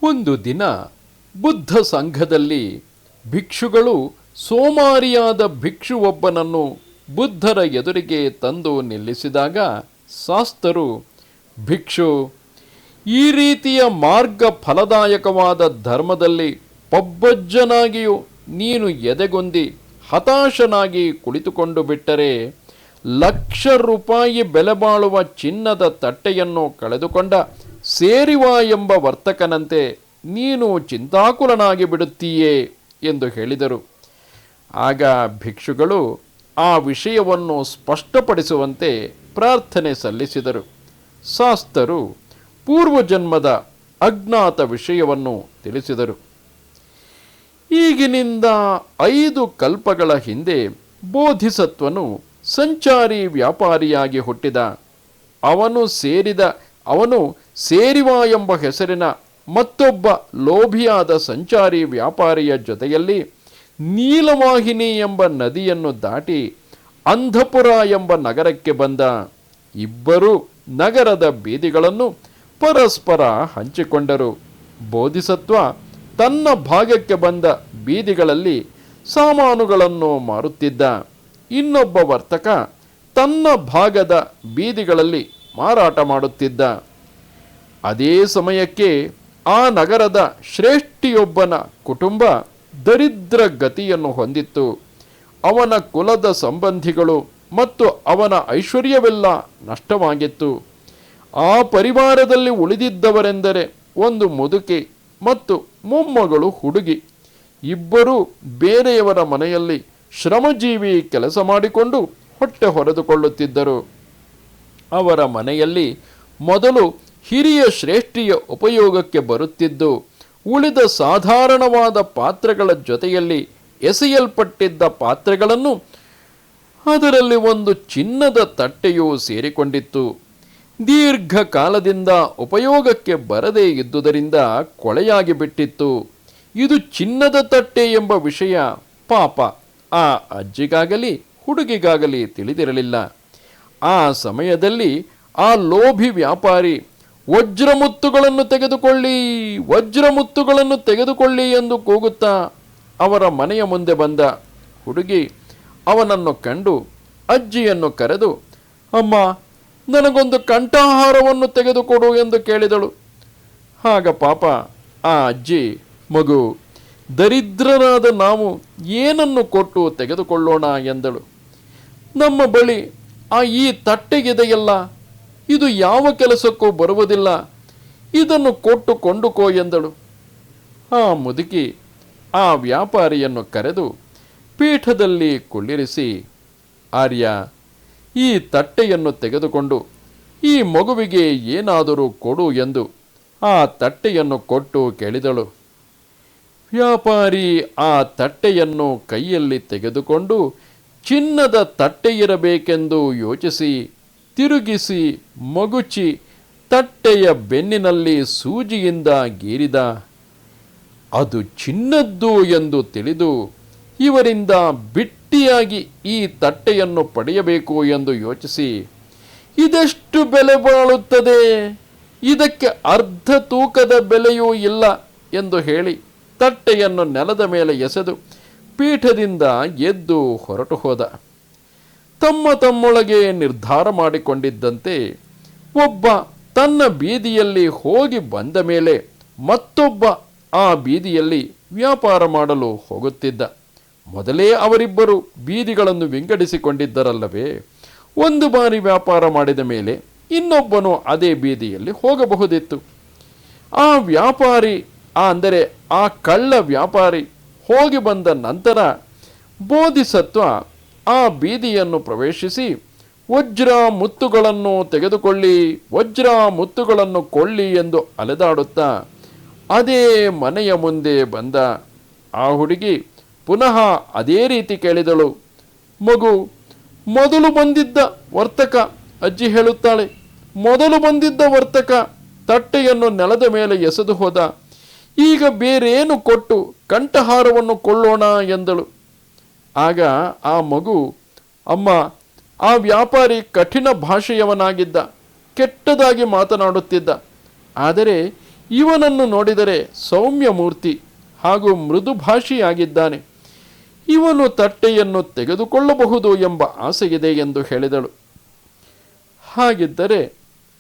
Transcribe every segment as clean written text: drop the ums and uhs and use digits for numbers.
ಒಂದು ದಿನ ಬುದ್ಧ ಸಂಘದಲ್ಲಿ ಭಿಕ್ಷುಗಳು ಸೋಮಾರಿಯಾದ ಭಿಕ್ಷುವೊಬ್ಬನನ್ನು ಬುದ್ಧರ ಎದುರಿಗೆ ತಂದು ನಿಲ್ಲಿಸಿದಾಗ ಶಾಸ್ತರು, ಭಿಕ್ಷು, ಈ ರೀತಿಯ ಮಾರ್ಗ ಫಲದಾಯಕವಾದ ಧರ್ಮದಲ್ಲಿ ಪಬ್ಬಜ್ಜನಾಗಿಯೂ ನೀನು ಎದೆಗೊಂದಿ ಹತಾಶನಾಗಿ ಕುಳಿತುಕೊಂಡು ಬಿಟ್ಟರೆ ₹1,00,000 ಬೆಲೆ ಬಾಳುವ ಚಿನ್ನದ ತಟ್ಟೆಯನ್ನು ಕಳೆದುಕೊಂಡ ಸೇರಿವ ಎಂಬ ವರ್ತಕನಂತೆ ನೀನು ಚಿಂತಾಕುಲನಾಗಿ ಬಿಡುತ್ತೀಯೇ ಎಂದು ಹೇಳಿದರು. ಆಗ ಭಿಕ್ಷುಗಳು ಆ ವಿಷಯವನ್ನು ಸ್ಪಷ್ಟಪಡಿಸುವಂತೆ ಪ್ರಾರ್ಥನೆ ಸಲ್ಲಿಸಿದರು. ಶಾಸ್ತರು ಪೂರ್ವಜನ್ಮದ ಅಜ್ಞಾತ ವಿಷಯವನ್ನು ತಿಳಿಸಿದರು. ಈಗಿನಿಂದ 5 ಕಲ್ಪಗಳ ಹಿಂದೆ ಬೋಧಿಸತ್ವನು ಸಂಚಾರಿ ವ್ಯಾಪಾರಿಯಾಗಿ ಹುಟ್ಟಿದ. ಅವನು ಸೇರಿವ ಎಂಬ ಹೆಸರಿನ ಮತ್ತೊಬ್ಬ ಲೋಭಿಯಾದ ಸಂಚಾರಿ ವ್ಯಾಪಾರಿಯ ಜೊತೆಯಲ್ಲಿ ನೀಲವಾಹಿನಿ ಎಂಬ ನದಿಯನ್ನು ದಾಟಿ ಅಂಧಪುರ ಎಂಬ ನಗರಕ್ಕೆ ಬಂದ. ಇಬ್ಬರೂ ನಗರದ ಬೀದಿಗಳನ್ನು ಪರಸ್ಪರ ಹಂಚಿಕೊಂಡರು. ಬೋಧಿಸತ್ವ ತನ್ನ ಭಾಗಕ್ಕೆ ಬಂದ ಬೀದಿಗಳಲ್ಲಿ ಸಾಮಾನುಗಳನ್ನು ಮಾರುತ್ತಿದ್ದ. ಇನ್ನೊಬ್ಬ ವರ್ತಕ ತನ್ನ ಭಾಗದ ಬೀದಿಗಳಲ್ಲಿ ಮಾರಾಟ ಮಾಡುತ್ತಿದ್ದ. ಅದೇ ಸಮಯಕ್ಕೆ ಆ ನಗರದ ಶ್ರೇಷ್ಠಿಯೊಬ್ಬನ ಕುಟುಂಬ ದರಿದ್ರ ಗತಿಯನ್ನು ಹೊಂದಿತ್ತು. ಅವನ ಕುಲದ ಸಂಬಂಧಿಗಳು ಮತ್ತು ಅವನ ಐಶ್ವರ್ಯವೆಲ್ಲ ನಷ್ಟವಾಗಿತ್ತು. ಆ ಪರಿವಾರದಲ್ಲಿ ಉಳಿದಿದ್ದವರೆಂದರೆ ಒಂದು ಮುದುಕಿ ಮತ್ತು ಮೊಮ್ಮಗಳು ಹುಡುಗಿ. ಇಬ್ಬರೂ ಬೇರೆಯವರ ಮನೆಯಲ್ಲಿ ಶ್ರಮಜೀವಿ ಕೆಲಸ ಮಾಡಿಕೊಂಡು ಹೊಟ್ಟೆ ಹೊರೆದುಕೊಳ್ಳುತ್ತಿದ್ದರು. ಅವರ ಮನೆಯಲ್ಲಿ ಮೊದಲು ಹಿರಿಯ ಶ್ರೇಷ್ಠಿಯ ಉಪಯೋಗಕ್ಕೆ ಬರುತ್ತಿದ್ದು ಉಳಿದ ಸಾಧಾರಣವಾದ ಪಾತ್ರೆಗಳ ಜೊತೆಯಲ್ಲಿ ಎಸೆಯಲ್ಪಟ್ಟಿದ್ದ ಪಾತ್ರೆಗಳನ್ನು ಅದರಲ್ಲಿ ಒಂದು ಚಿನ್ನದ ತಟ್ಟೆಯೂ ಸೇರಿಕೊಂಡಿತ್ತು. ದೀರ್ಘಕಾಲದಿಂದ ಉಪಯೋಗಕ್ಕೆ ಬರದೇ ಇದ್ದುದರಿಂದ ಕೊಳೆಯಾಗಿ ಬಿಟ್ಟಿತ್ತು. ಇದು ಚಿನ್ನದ ತಟ್ಟೆ ಎಂಬ ವಿಷಯ ಪಾಪ ಆ ಅಜ್ಜಿಗಾಗಲಿ ಹುಡುಗಿಗಾಗಲಿ ತಿಳಿದಿರಲಿಲ್ಲ. ಆ ಸಮಯದಲ್ಲಿ ಆ ಲೋಭಿ ವ್ಯಾಪಾರಿ ವಜ್ರಮುತ್ತುಗಳನ್ನು ತೆಗೆದುಕೊಳ್ಳಿ ಎಂದು ಕೂಗುತ್ತಾ ಅವರ ಮನೆಯ ಮುಂದೆ ಬಂದ. ಹುಡುಗಿ ಅವನನ್ನು ಕಂಡು ಅಜ್ಜಿಯನ್ನು ಕರೆದು, ಅಮ್ಮ, ನನಗೊಂದು ಕಂಠಾಹಾರವನ್ನು ತೆಗೆದುಕೊಡು ಎಂದು ಕೇಳಿದಳು. ಆಗ ಪಾಪ ಆ ಅಜ್ಜಿ, ಮಗು, ದರಿದ್ರರಾದ ನಾವು ಏನನ್ನು ಕೊಟ್ಟು ತೆಗೆದುಕೊಳ್ಳೋಣ ಎಂದಳು. ನಮ್ಮ ಬಳಿ ಈ ತಟ್ಟೆಗಿದೆಯಲ್ಲ, ಇದು ಯಾವ ಕೆಲಸಕ್ಕೂ ಬರುವುದಿಲ್ಲ, ಇದನ್ನು ಕೊಟ್ಟು ಕೊಂಡುಕೋ ಎಂದಳು. ಆ ಮುದುಕಿ ಆ ವ್ಯಾಪಾರಿಯನ್ನು ಕರೆದು ಪೀಠದಲ್ಲಿ ಕುಳ್ಳಿರಿಸಿ, ಆರ್ಯ, ಈ ತಟ್ಟೆಯನ್ನು ತೆಗೆದುಕೊಂಡು ಈ ಮಗುವಿಗೆ ಏನಾದರೂ ಕೊಡು ಎಂದು ಆ ತಟ್ಟೆಯನ್ನು ಕೊಟ್ಟು ಕೇಳಿದಳು. ವ್ಯಾಪಾರಿ ಆ ತಟ್ಟೆಯನ್ನು ಕೈಯಲ್ಲಿ ತೆಗೆದುಕೊಂಡು ಚಿನ್ನದ ತಟ್ಟೆಯಿರಬೇಕೆಂದು ಯೋಚಿಸಿ ತಿರುಗಿಸಿ ಮಗುಚಿ ತಟ್ಟೆಯ ಬೆನ್ನಿನಲ್ಲಿ ಸೂಜಿಯಿಂದ ಗೀರಿದ. ಅದು ಚಿನ್ನದ್ದು ಎಂದು ತಿಳಿದು ಇವರಿಂದ ಬಿಟ್ಟಿಯಾಗಿ ಈ ತಟ್ಟೆಯನ್ನು ಪಡೆಯಬೇಕು ಎಂದು ಯೋಚಿಸಿ, ಇದೆಷ್ಟು ಬೆಲೆ ಬಾಳುತ್ತದೆ, ಇದಕ್ಕೆ ಅರ್ಧ ತೂಕದ ಬೆಲೆಯೂ ಇಲ್ಲ ಎಂದು ಹೇಳಿ ತಟ್ಟೆಯನ್ನು ನೆಲದ ಮೇಲೆ ಎಸೆದು ಪೀಠದಿಂದ ಎದ್ದು ಹೊರಟು ಹೋದ. ತಮ್ಮೊಳಗೆ ನಿರ್ಧಾರ ಮಾಡಿಕೊಂಡಿದ್ದಂತೆ ಒಬ್ಬ ತನ್ನ ಬೀದಿಯಲ್ಲಿ ಹೋಗಿ ಬಂದ ಮೇಲೆ ಮತ್ತೊಬ್ಬ ಆ ಬೀದಿಯಲ್ಲಿ ವ್ಯಾಪಾರ ಮಾಡಲು ಹೋಗುತ್ತಿದ್ದ. ಮೊದಲೇ ಅವರಿಬ್ಬರು ಬೀದಿಗಳನ್ನು ವಿಂಗಡಿಸಿಕೊಂಡಿದ್ದರಲ್ಲವೇ. ಒಂದು ಬಾರಿ ವ್ಯಾಪಾರ ಮಾಡಿದ ಮೇಲೆ ಇನ್ನೊಬ್ಬನು ಅದೇ ಬೀದಿಯಲ್ಲಿ ಹೋಗಬಹುದಿತ್ತು. ಆ ವ್ಯಾಪಾರಿ ಅಂದರೆ ಆ ಕಳ್ಳ ವ್ಯಾಪಾರಿ ಹೋಗಿ ಬಂದ ನಂತರ ಬೋಧಿಸತ್ವ ಆ ಬೀದಿಯನ್ನು ಪ್ರವೇಶಿಸಿ ವಜ್ರ ಮುತ್ತುಗಳನ್ನು ಕೊಳ್ಳಿ ಎಂದು ಅಲೆದಾಡುತ್ತಾ ಅದೇ ಮನೆಯ ಮುಂದೆ ಬಂದ. ಆ ಹುಡುಗಿ ಪುನಃ ಅದೇ ರೀತಿ ಕೇಳಿದಳು. ಮಗು, ಮೊದಲು ಬಂದಿದ್ದ ವರ್ತಕ, ಅಜ್ಜಿ ಹೇಳುತ್ತಾಳೆ, ಮೊದಲು ಬಂದಿದ್ದ ವರ್ತಕ ತಟ್ಟೆಯನ್ನು ನೆಲದ ಮೇಲೆ ಎಸೆದು ಹೋದ. ಈಗ ಬೇರೇನು ಕೊಟ್ಟು ಕಂಠಹಾರವನ್ನು ಕೊಳ್ಳೋಣ ಎಂದಳು. ಆಗ ಆ ಮಗು, ಅಮ್ಮ, ಆ ವ್ಯಾಪಾರಿ ಕಠಿಣ ಭಾಷೆಯವನಾಗಿದ್ದ, ಕೆಟ್ಟದಾಗಿ ಮಾತನಾಡುತ್ತಿದ್ದ. ಆದರೆ ಇವನನ್ನು ನೋಡಿದರೆ ಸೌಮ್ಯ ಮೂರ್ತಿ ಹಾಗೂ ಮೃದುಭಾಷಿಯಾಗಿದ್ದಾನೆ. ಇವನು ತಟ್ಟೆಯನ್ನು ತೆಗೆದುಕೊಳ್ಳಬಹುದು ಎಂಬ ಆಸೆಯಿದೆ ಎಂದು ಹೇಳಿದಳು. ಹಾಗಿದ್ದರೆ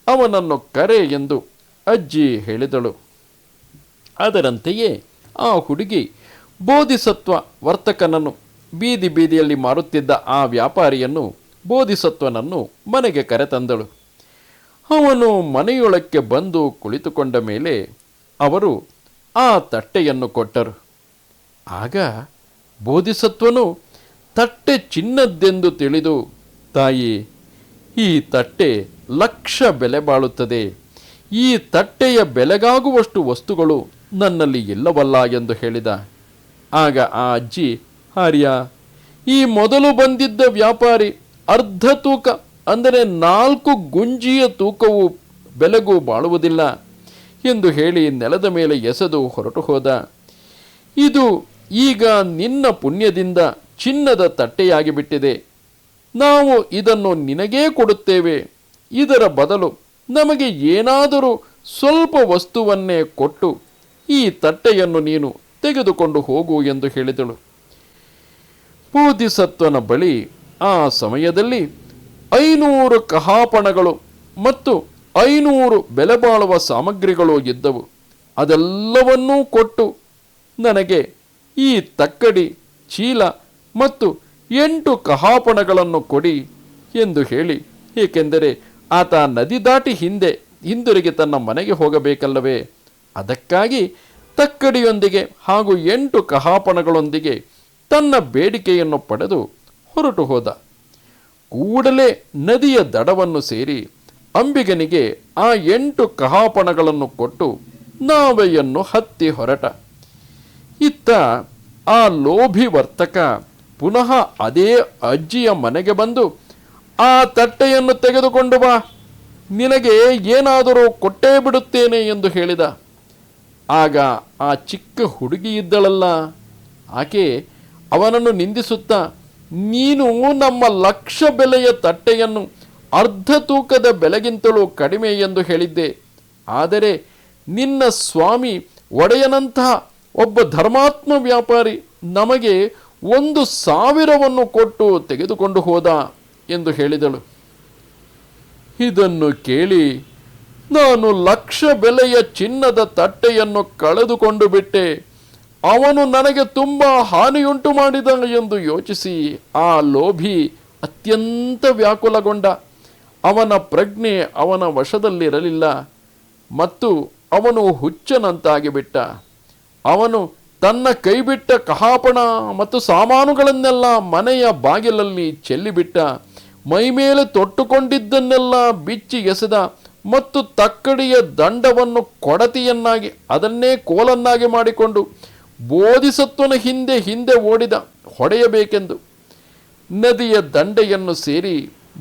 ಅವನನ್ನು ಕರೆ ಎಂದು ಅಜ್ಜಿ ಹೇಳಿದಳು. ಅದರಂತೆಯೇ ಆ ಹುಡುಗಿ ಬೋಧಿಸತ್ವ ವರ್ತಕನನ್ನು, ಬೀದಿ ಬೀದಿಯಲ್ಲಿ ಮಾರುತ್ತಿದ್ದ ಆ ವ್ಯಾಪಾರಿಯನ್ನು, ಬೋಧಿಸತ್ವನನ್ನು ಮನೆಗೆ ಕರೆತಂದಳು. ಅವನು ಮನೆಯೊಳಕ್ಕೆ ಬಂದು ಕುಳಿತುಕೊಂಡ ಮೇಲೆ ಅವರು ಆ ತಟ್ಟೆಯನ್ನು ಕೊಟ್ಟರು. ಆಗ ಬೋಧಿಸತ್ವನು ತಟ್ಟೆ ಚಿನ್ನದ್ದೆಂದು ತಿಳಿದು, ತಾಯಿ, ಈ ತಟ್ಟೆ ಲಕ್ಷ ಬೆಲೆ ಬಾಳುತ್ತದೆ. ಈ ತಟ್ಟೆಯ ಬೆಲೆಗಾಗುವಷ್ಟು ವಸ್ತುಗಳು ನನ್ನಲ್ಲಿ ಇಲ್ಲವಲ್ಲ ಎಂದು ಹೇಳಿದ. ಆಗ ಆ ಅಜ್ಜಿ, ಆರ್ಯ, ಈ ಮೊದಲು ಬಂದಿದ್ದ ವ್ಯಾಪಾರಿ ಅರ್ಧ ತೂಕ ಅಂದರೆ 4 ಗುಂಜಿಯ ತೂಕವು ಬೆಲೆಗೂ ಬಾಳುವುದಿಲ್ಲ ಎಂದು ಹೇಳಿ ನೆಲದ ಮೇಲೆ ಎಸೆದು ಹೊರಟು ಹೋದ. ಇದು ಈಗ ನಿನ್ನ ಪುಣ್ಯದಿಂದ ಚಿನ್ನದ ತಟ್ಟೆಯಾಗಿ ಬಿಟ್ಟಿದೆ. ನಾವು ಇದನ್ನು ನಿನಗೇ ಕೊಡುತ್ತೇವೆ. ಇದರ ಬದಲು ನಮಗೆ ಏನಾದರೂ ಸ್ವಲ್ಪ ವಸ್ತುವನ್ನೇ ಕೊಟ್ಟು ಈ ತಟ್ಟೆಯನ್ನು ನೀನು ತೆಗೆದುಕೊಂಡು ಹೋಗು ಎಂದು ಹೇಳಿದಳು. ಬೋಧಿಸತ್ವನ ಬಳಿ ಆ ಸಮಯದಲ್ಲಿ 500 ಕಹಾಪಣಗಳು ಮತ್ತು 500 ಬೆಲೆ ಬಾಳುವ ಸಾಮಗ್ರಿಗಳು ಇದ್ದವು. ಅದೆಲ್ಲವನ್ನೂ ಕೊಟ್ಟು ನನಗೆ ಈ ತಕ್ಕಡಿ, ಚೀಲ ಮತ್ತು 8 ಕಹಾಪಣಗಳನ್ನು ಕೊಡಿ ಎಂದು ಹೇಳಿ, ಏಕೆಂದರೆ ಆತ ನದಿ ದಾಟಿ ಹಿಂದಿರುಗಿ ತನ್ನ ಮನೆಗೆ ಹೋಗಬೇಕಲ್ಲವೇ, ಅದಕ್ಕಾಗಿ ತಕ್ಕಡಿಯೊಂದಿಗೆ ಹಾಗೂ 8 ಕಹಾಪಣಗಳೊಂದಿಗೆ ತನ್ನ ಬೇಡಿಕೆಯನ್ನು ಪಡೆದು ಹೊರಟು ಹೋದ. ಕೂಡಲೇ ನದಿಯ ದಡವನ್ನು ಸೇರಿ ಅಂಬಿಗನಿಗೆ ಆ 8 ಕಹಾಪಣಗಳನ್ನು ಕೊಟ್ಟು ನಾವೆಯನ್ನು ಹತ್ತಿ ಹೊರಟ. ಇತ್ತ ಆ ಲೋಭಿ ವರ್ತಕ ಪುನಃ ಅದೇ ಅಜ್ಜಿಯ ಮನೆಗೆ ಬಂದು, ಆ ತಟ್ಟೆಯನ್ನು ತೆಗೆದುಕೊಂಡು ಬಾ, ನಿನಗೆ ಏನಾದರೂ ಕೊಟ್ಟೇ ಬಿಡುತ್ತೇನೆ ಎಂದು ಹೇಳಿದ. ಆಗ ಆ ಚಿಕ್ಕ ಹುಡುಗಿ ಇದ್ದಳಲ್ಲ, ಆಕೆ ಅವನನ್ನು ನಿಂದಿಸುತ್ತಾ, ನೀನು ನಮ್ಮ ಲಕ್ಷ ಬೆಲೆಯ ತಟ್ಟೆಯನ್ನು ಅರ್ಧ ತೂಕದ ಬೆಲೆಗಿಂತಲೂ ಕಡಿಮೆ ಎಂದು ಹೇಳಿದ್ದೆ. ಆದರೆ ನಿನ್ನ ಸ್ವಾಮಿ ಒಡೆಯನಂತಹ ಒಬ್ಬ ಧರ್ಮಾತ್ಮ ವ್ಯಾಪಾರಿ ನಮಗೆ 1,000ವನ್ನು ಕೊಟ್ಟು ತೆಗೆದುಕೊಂಡು ಹೋದ ಎಂದು ಹೇಳಿದಳು. ಇದನ್ನು ಕೇಳಿ ನಾನು ಲಕ್ಷ ಬೆಲೆಯ ಚಿನ್ನದ ತಟ್ಟೆಯನ್ನು ಕಳೆದುಕೊಂಡು ಬಿಟ್ಟೆ, ಅವನು ನನಗೆ ತುಂಬ ಹಾನಿಯುಂಟು ಮಾಡಿದ ಎಂದು ಯೋಚಿಸಿ ಆ ಲೋಭಿ ಅತ್ಯಂತ ವ್ಯಾಕುಲಗೊಂಡ. ಅವನ ಪ್ರಜ್ಞೆ ಅವನ ವಶದಲ್ಲಿರಲಿಲ್ಲ ಮತ್ತು ಅವನು ಹುಚ್ಚನಂತಾಗಿಬಿಟ್ಟ. ಅವನು ತನ್ನ ಕೈಬಿಟ್ಟ ಕಹಾಪಣ ಮತ್ತು ಸಾಮಾನುಗಳನ್ನೆಲ್ಲ ಮನೆಯ ಬಾಗಿಲಲ್ಲಿ ಚೆಲ್ಲಿಬಿಟ್ಟ. ಮೈಮೇಲೆ ತೊಟ್ಟುಕೊಂಡಿದ್ದನ್ನೆಲ್ಲ ಬಿಚ್ಚಿ ಎಸೆದ ಮತ್ತು ತಕ್ಕಡಿಯ ದಂಡವನ್ನು ಕೊಡತಿಯನ್ನಾಗಿ ಅದನ್ನೇ ಕೋಲನ್ನಾಗಿ ಮಾಡಿಕೊಂಡು ಬೋಧಿಸತ್ವನ ಹಿಂದೆ ಓಡಿದ, ಹೊಡೆಯಬೇಕೆಂದು. ನದಿಯ ದಂಡೆಯನ್ನು ಸೇರಿ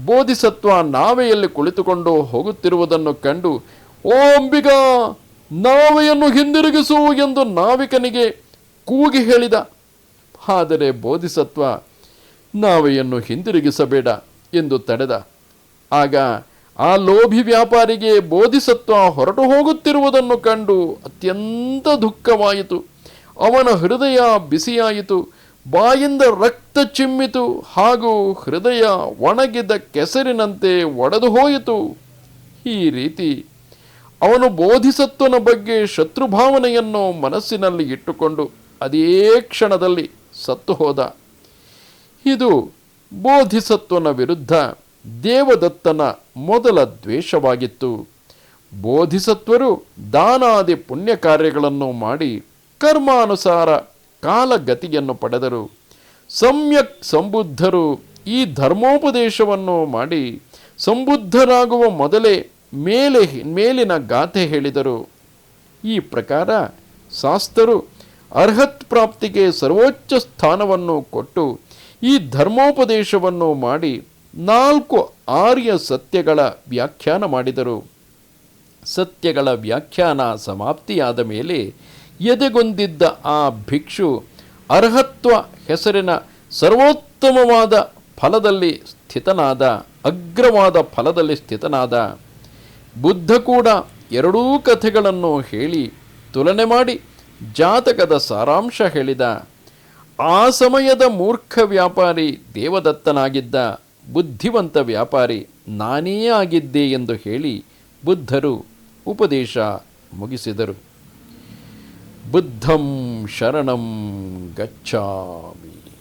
ಬೋಧಿಸತ್ವ ನಾವೆಯಲ್ಲಿ ಕುಳಿತುಕೊಂಡು ಹೋಗುತ್ತಿರುವುದನ್ನು ಕಂಡು, ಓ ಅಂಬಿಗ, ನಾವೆಯನ್ನು ಹಿಂದಿರುಗಿಸು ಎಂದು ನಾವಿಕನಿಗೆ ಕೂಗಿ ಹೇಳಿದ. ಆದರೆ ಬೋಧಿಸತ್ವ ನಾವೆಯನ್ನು ಹಿಂದಿರುಗಿಸಬೇಡ ಎಂದು ತಡೆದ. ಆಗ ಆ ಲೋಭಿ ವ್ಯಾಪಾರಿಗೆ ಬೋಧಿಸತ್ವ ಹೊರಟು ಹೋಗುತ್ತಿರುವುದನ್ನು ಕಂಡು ಅತ್ಯಂತ ದುಃಖವಾಯಿತು. ಅವನ ಹೃದಯ ಬಿಸಿಯಾಯಿತು, ಬಾಯಿಂದ ರಕ್ತ ಚಿಮ್ಮಿತು ಹಾಗೂ ಹೃದಯ ಒಣಗಿದ ಕೆಸರಿನಂತೆ ಒಡೆದು ಹೋಯಿತು. ಈ ರೀತಿ ಅವನು ಬೋಧಿಸತ್ವನ ಬಗ್ಗೆ ಶತ್ರುಭಾವನೆಯನ್ನು ಮನಸ್ಸಿನಲ್ಲಿ ಇಟ್ಟುಕೊಂಡು ಅದೇ ಕ್ಷಣದಲ್ಲಿ ಸತ್ತು ಹೋದ. ಇದು ಬೋಧಿಸತ್ವನ ವಿರುದ್ಧ ದೇವದತ್ತನ ಮೊದಲ ದ್ವೇಷವಾಗಿತ್ತು. ಬೋಧಿಸತ್ವರು ದಾನಾದಿ ಪುಣ್ಯ ಕಾರ್ಯಗಳನ್ನು ಮಾಡಿ ಕರ್ಮಾನುಸಾರ ಕಾಲಗತಿಯನ್ನು ಪಡೆದರು. ಸಮ್ಯಕ್ ಸಂಬುದ್ಧರು ಈ ಧರ್ಮೋಪದೇಶವನ್ನು ಮಾಡಿ ಸಂಬುದ್ಧರಾಗುವ ಮೊದಲೇ ಮೇಲಿನ ಗಾಥೆ ಹೇಳಿದರು. ಈ ಪ್ರಕಾರ ಶಾಸ್ತ್ರರು ಅರ್ಹತ್ ಪ್ರಾಪ್ತಿಗೆ ಸರ್ವೋಚ್ಚ ಸ್ಥಾನವನ್ನು ಕೊಟ್ಟು ಈ ಧರ್ಮೋಪದೇಶವನ್ನು ಮಾಡಿ 4 ಆರ್ಯ ಸತ್ಯಗಳ ವ್ಯಾಖ್ಯಾನ ಮಾಡಿದರು. ಸತ್ಯಗಳ ವ್ಯಾಖ್ಯಾನ ಸಮಾಪ್ತಿಯಾದ ಮೇಲೆ ಎದೆಗೊಂದಿದ್ದ ಆ ಭಿಕ್ಷು ಅರ್ಹತ್ವ ಹೆಸರಿನ ಸರ್ವೋತ್ತಮವಾದ ಫಲದಲ್ಲಿ ಸ್ಥಿತನಾದ, ಅಗ್ರವಾದ ಫಲದಲ್ಲಿ ಸ್ಥಿತನಾದ. ಬುದ್ಧ ಕೂಡ ಎರಡೂ ಕಥೆಗಳನ್ನು ಹೇಳಿ ತುಲನೆ ಮಾಡಿ ಜಾತಕದ ಸಾರಾಂಶ ಹೇಳಿದ. ಆ ಸಮಯದ ಮೂರ್ಖ ವ್ಯಾಪಾರಿ ದೇವದತ್ತನಾಗಿದ್ದ, ಬುದ್ಧಿವಂತ ವ್ಯಾಪಾರಿ ನಾನೇ ಆಗಿದ್ದೆ ಎಂದು ಹೇಳಿ ಬುದ್ಧರು ಉಪದೇಶ ಮುಗಿಸಿದರು. ಬುದ್ಧಂ ಶರಣಂ ಗಚ್ಚಾಮಿ.